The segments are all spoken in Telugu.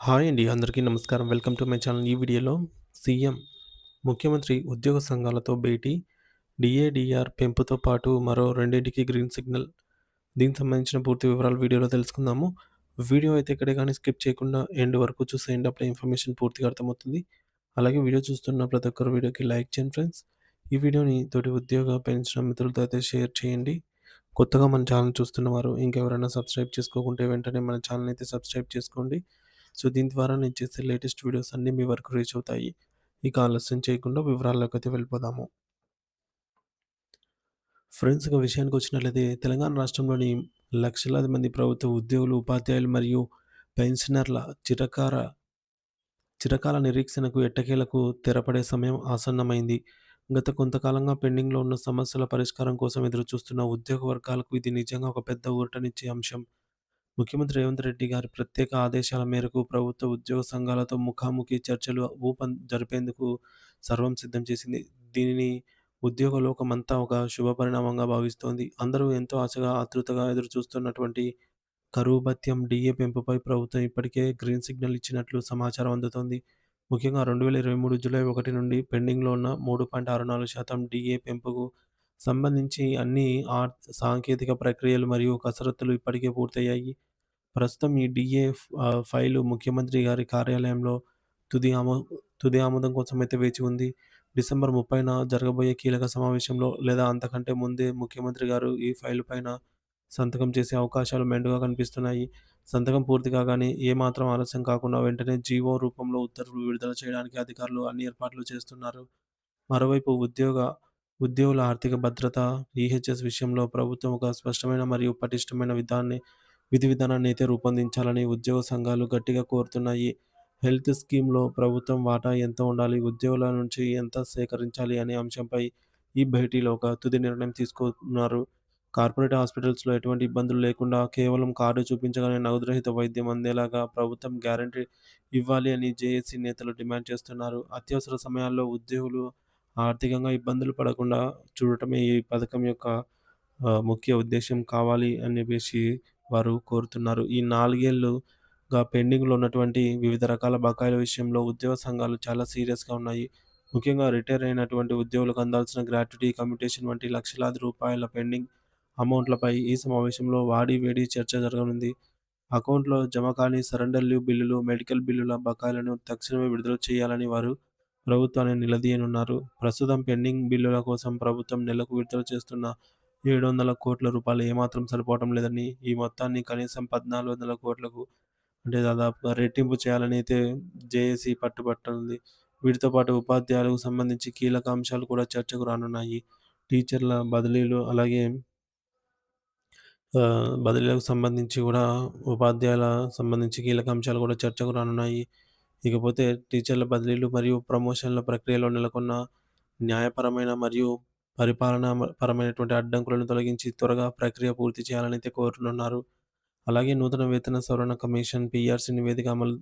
హాయ్ అండి. అందరికీ నమస్కారం. Welcome to my channel. ఈ వీడియోలో సీఎం ముఖ్యమంత్రి ఉద్యోగ సంఘాలతో భేటీ, డీఏడీఆర్ పెంపుతో పాటు మరో రెండింటికి గ్రీన్ సిగ్నల్. దీనికి సంబంధించిన పూర్తి వివరాలు వీడియోలో తెలుసుకుందాము. వీడియో అయితే ఎక్కడే గాని స్కిప్ చేయకుండా ఎండ్ వరకు చూసేయండి. అప్పుడే ఇన్ఫర్మేషన్ పూర్తిగా అర్థమవుతుంది. అలాగే వీడియో చూస్తున్న ప్రతి ఒక్కరు వీడియోకి లైక్ చేయండి ఫ్రెండ్స్. ఈ వీడియోని తోటి ఉద్యోగ పెన్షన్ మిత్రులతో అయితే షేర్ చేయండి. కొత్తగా మన ఛానల్ చూస్తున్నవారు ఇంకెవరైనా సబ్స్క్రైబ్ చేసుకోకుంటే వెంటనే మన ఛానల్ అయితే సబ్స్క్రైబ్ చేసుకోండి. సో, దీని ద్వారా నేను చేసే లేటెస్ట్ వీడియోస్ అన్నీ మీ వరకు రీచ్ అవుతాయి. ఇక ఆలస్యం చేయకుండా వివరాల్లోకైతే వెళ్ళిపోదాము. ఫ్రెండ్స్, ఇక విషయానికొచ్చినట్లయితే తెలంగాణ రాష్ట్రంలోని లక్షలాది మంది ప్రభుత్వ ఉద్యోగులు, ఉపాధ్యాయులు మరియు పెన్షనర్ల చిరకాల నిరీక్షణకు ఎట్టకేలకు తెరపడే సమయం ఆసన్నమైంది. గత కొంతకాలంగా పెండింగ్‌లో ఉన్న సమస్యల పరిష్కారం కోసం ఎదురుచూస్తున్న ఉద్యోగ వర్గాలకు ఇది నిజంగా ఒక పెద్ద ఊరటనిచ్చే అంశం. ముఖ్యమంత్రి రేవంత్ రెడ్డి గారి ప్రత్యేక ఆదేశాల మేరకు ప్రభుత్వ ఉద్యోగ సంఘాలతో ముఖాముఖి చర్చలు జరిపేందుకు సర్వం సిద్ధం చేసింది. దీనిని ఉద్యోగ లోకమంతా ఒక శుభపరిణామంగా భావిస్తోంది. అందరూ ఎంతో ఆశగా, ఆతృతగా ఎదురుచూస్తున్నటువంటి కరువు భత్యం, డీఏ పెంపుపై ప్రభుత్వం ఇప్పటికే గ్రీన్ సిగ్నల్ ఇచ్చినట్లు సమాచారం అందుతోంది. ముఖ్యంగా 2023 జూలై 1 నుండి పెండింగ్‌లో ఉన్న 3.64% డీఏ పెంపుకు సంబంధించి అన్ని సాంకేతిక ప్రక్రియలు మరియు కసరత్తులు ఇప్పటికే పూర్తయ్యాయి. ప్రస్తుతం ఈ ఫైలు ముఖ్యమంత్రి గారి కార్యాలయంలో తుది ఆమో తుది ఆమోదం కోసమైతే వేచి ఉంది. డిసెంబర్ 30న జరగబోయే కీలక సమావేశంలో లేదా అంతకంటే ముందే ముఖ్యమంత్రి గారు ఈ ఫైలు పైన సంతకం చేసే అవకాశాలు మెండుగా కనిపిస్తున్నాయి. సంతకం పూర్తి కాగానే ఏమాత్రం ఆలస్యం కాకుండా వెంటనే జీవో రూపంలో ఉత్తర్వులు విడుదల చేయడానికి అధికారులు అన్ని ఏర్పాట్లు చేస్తున్నారు. మరోవైపు ఉద్యోగుల ఆర్థిక భద్రత, ఈహెచ్ఎస్ విషయంలో ప్రభుత్వం ఒక స్పష్టమైన మరియు పటిష్టమైన విధి విధానాన్ని అయితే రూపొందించాలని ఉద్యోగ సంఘాలు గట్టిగా కోరుతున్నాయి. హెల్త్ స్కీమ్‌లో ప్రభుత్వం వాటా ఎంత ఉండాలి? ఉద్యోగుల నుంచి ఎంత సేకరించాలి? అనే అంశంపై ఈ భేటీలో ఒక తుది నిర్ణయం తీసుకున్నారు. కార్పొరేట్ హాస్పిటల్స్‌లో ఎటువంటి ఇబ్బందులు లేకుండా కేవలం కార్డు చూపించగానే నగదురహిత వైద్యం అందేలాగా ప్రభుత్వం గ్యారంటీ ఇవ్వాలి అని జేఏసీ నేతలు డిమాండ్ చేస్తున్నారు. అత్యవసర సమయాల్లో ఉద్యోగులు ఆర్థికంగా ఇబ్బందులు పడకుండా చూడటమే ఈ పథకం యొక్క ముఖ్య ఉద్దేశ్యం కావాలి అని చెప్పేసి వారు కోరుతున్నారు. ఈ 4 ఏళ్లుగా పెండింగ్‌లో ఉన్నటువంటి వివిధ రకాల బకాయిల విషయంలో ఉద్యోగ సంఘాలు చాలా సీరియస్‌గా ఉన్నాయి. ముఖ్యంగా రిటైర్ అయినటువంటి ఉద్యోగులకు అందాల్సిన గ్రాట్యుటీ, కమ్యుటేషన్ వంటి లక్షలాది రూపాయల పెండింగ్ అమౌంట్‌లపై ఈ సమావేశంలో వాడీ చర్చ జరగనుంది. అకౌంట్‌లో జమ కాని సరెండర్ లీవ్ బిల్లులు, మెడికల్ బిల్లుల బకాయిలను తక్షణమే విడుదల చేయాలని వారు ప్రభుత్వాన్ని నిలదీయనున్నారు. ప్రస్తుతం పెండింగ్ బిల్లుల కోసం ప్రభుత్వం నెలకు విడుదల చేస్తున్న రూ. 700,00,00,000 ఏమాత్రం సరిపోవటం లేదని, ఈ మొత్తాన్ని కనీసం 1,400,00,00,000కు అంటే దాదాపుగా రెట్టింపు చేయాలని అయితే జేఏసీ పట్టుబట్టనుంది. వీటితో పాటు ఉపాధ్యాయులకు సంబంధించి కీలక అంశాలు కూడా చర్చకు రానున్నాయి. టీచర్ల బదిలీలు అలాగే బదిలీలకు సంబంధించి గూడా ఉపాధ్యాయుల సంబంధించి కీలక అంశాలు కూడా చర్చకు రానున్నాయి. ఇకపోతే టీచర్ల బదిలీలు మరియు ప్రమోషన్‌ల ప్రక్రియలో నెలకొన్న న్యాయపరమైన మరియు పరమైనటువంటి అడ్డంకులను తొలగించి త్వరగా ప్రక్రియ పూర్తి చేయాలని అయితే కోరనున్నారు. అలాగే నూతన వేతన సవరణ కమిషన్ పీఆర్‌సీ నివేదిక అమలు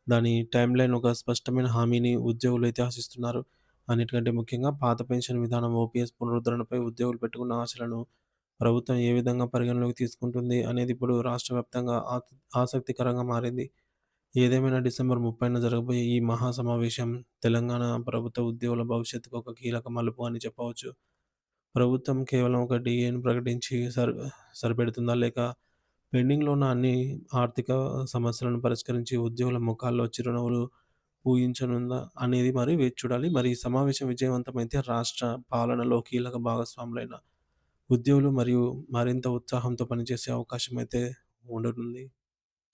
దాని టైమ్‌లైన్ ఒక స్పష్టమైన హామీని ఉద్యోగులైతే ఆశిస్తున్నారు. అన్నిటికంటే ముఖ్యంగా పాత పెన్షన్ విధానం ఓపీఎస్ పునరుద్ధరణపై ఉద్యోగులు పెట్టుకున్న ఆశలను ప్రభుత్వం ఏ విధంగా పరిగణలోకి తీసుకుంటుంది అనేది ఇప్పుడు రాష్ట్ర వ్యాప్తంగా ఆసక్తికరంగా మారింది. ఏదేమైనా డిసెంబర్ 30న జరగబోయే ఈ మహా సమావేశం తెలంగాణ ప్రభుత్వ ఉద్యోగుల భవిష్యత్తుకు ఒక కీలక మలుపు అని చెప్పవచ్చు. ప్రభుత్వం కేవలం ఒక డీఏను ప్రకటించి సరిపెడుతుందా? లేక పెండింగ్‌లో ఉన్న అన్ని ఆర్థిక సమస్యలను పరిష్కరించి ఉద్యోగుల ముఖాల్లో చిరునవ్వులు పూయించనుందా? అనేది మరి వేచి చూడాలి. మరి ఈ సమావేశం విజయవంతమైతే రాష్ట్ర పాలనలో కీలక భాగస్వాములైన ఉద్యోగులు మరియు మరింత ఉత్సాహంతో పనిచేసే అవకాశం అయితే ఉండనుంది.